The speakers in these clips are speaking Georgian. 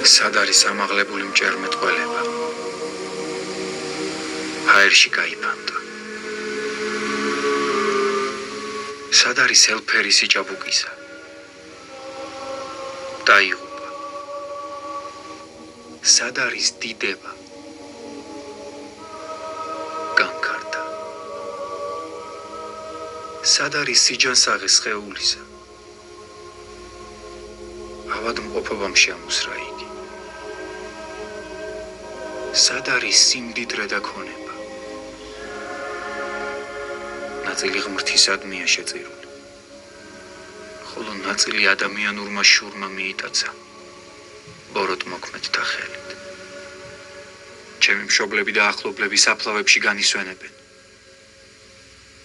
სად არის ამაღლებული მჭერმეტყველება? ჰაერში გაიფანტა. სად არის ელფერი სიჭაბუკისა? დაიღუპა. სად არის დიდება? განკარდა. სად არის სიჯანსაღე სხეულისა? ავადმყოფობამ შეამუსრა იგი. სად არის სიმდიდრე და ქონება? ნაწილი ღმრთისადმია შეწირული, ხოლო ნაწილი ადამიანურმა შურმა მიიტაცა ბოროტ მოქმედთა ხელით. ჩემი მშობლები და ახლობლები საფლავებში განისვენებენ,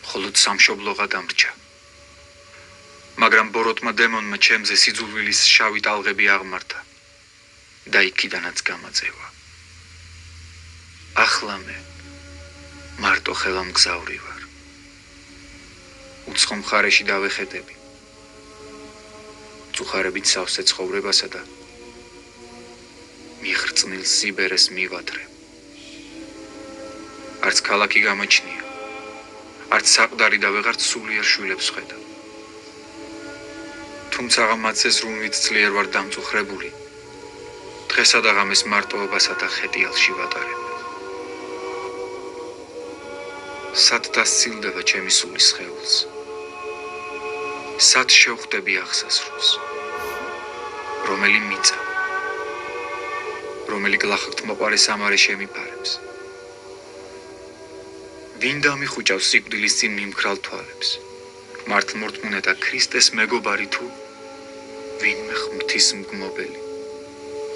მხოლოდ სამშობლოღა დამრჩა. მაგრამ ბოროტმა დემონმა ჩემზე სიძულვილის შავი ტალღები აღმართა და იქიდანაც გამაწევა. ახლა მე მარტო ხელამგზავრი ვარ. უცხო მხარეში დავეხეტები, წუხარებით სავსე ცხოვრებასა და მიხრწნილ სიბერეს მივატრებ. არც ქალაქი გამოჩნია, არც საყდარი და ვეღარც სულიერ შვილებს ხედავ. თუმცა მათს ეს რუნვით ძლიერ ვარ დამწუხრებული, დღესა და ღამეს მარტოობასა და ხეტიალში ვატარებ. სად დასცილდება ჩემი სულის სხეულს? სად შევხვდები აღსასრულს? რომელი მიწა, რომელი გლახაკთმოყარე სამარე შემიფარებს? ვინ დამიხუჭავს სიკვდილის წინ მიმხრალ თვალებს? მართლმორწმუნე და ქრისტეს მეგობარი თუ ვინმე ღმრთის მგმობელი?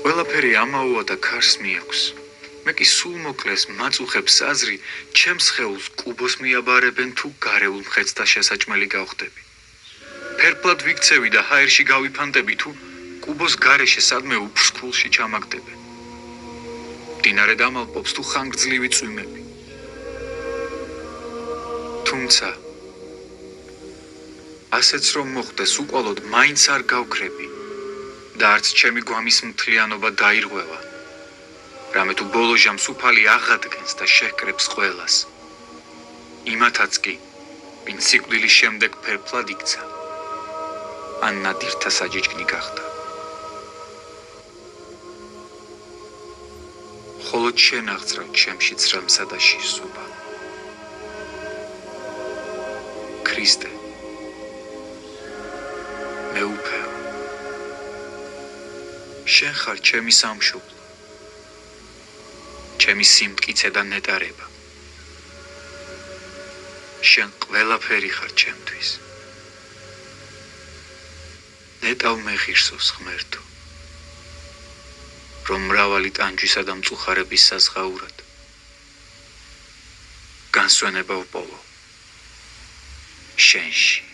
ყველაფერი ამაოა და ქარს მიაქვს. მე კი სულ მოკლეს მაწუხებს აზრი, ჩემს სხეულს კუბოს მიაბარებენ თუ გარეულ მხედთა შესაჭმელი გავხდები. ფერფლად ვიქცევი და ჰაერში გავიფანტები თუ კუბოს გარეშე სადმე უფრსქულში ჩამაგდებენ. მდინარე დამალპობს თუ ხანგრძლივი წვიმები. თუმცა ასეც რომ მოხდეს უყოლოდ მაინც არ გავქრები და არც ჩემი გვამის მთლიანობა დაირღვევა. რამე თუ ბოლო ჟამს უფალი აღადგენს და შეჰკრებს ყველას. იმათაც კი, ვინ სიკვდილის შემდეგ ფერფლად იქცა, ან ნადირთა საჯიჯკნი გახდა. მხოლოდ შენ აღწრავ ჩემში ცრემსა და შისობა. ქრისტე, მე უფეო. შენ ხარ ჩემი სამშობლო, ჩემი სიმტკიცე და ნეტარება. შენ ყველაფერი ხარ ჩემთვის. ნეტავ მე ღირსოს ღმერთო, რომ მრავალი ტანჯვისა და მწუხარების საზღაურად განსვენება ვპოვო შენში.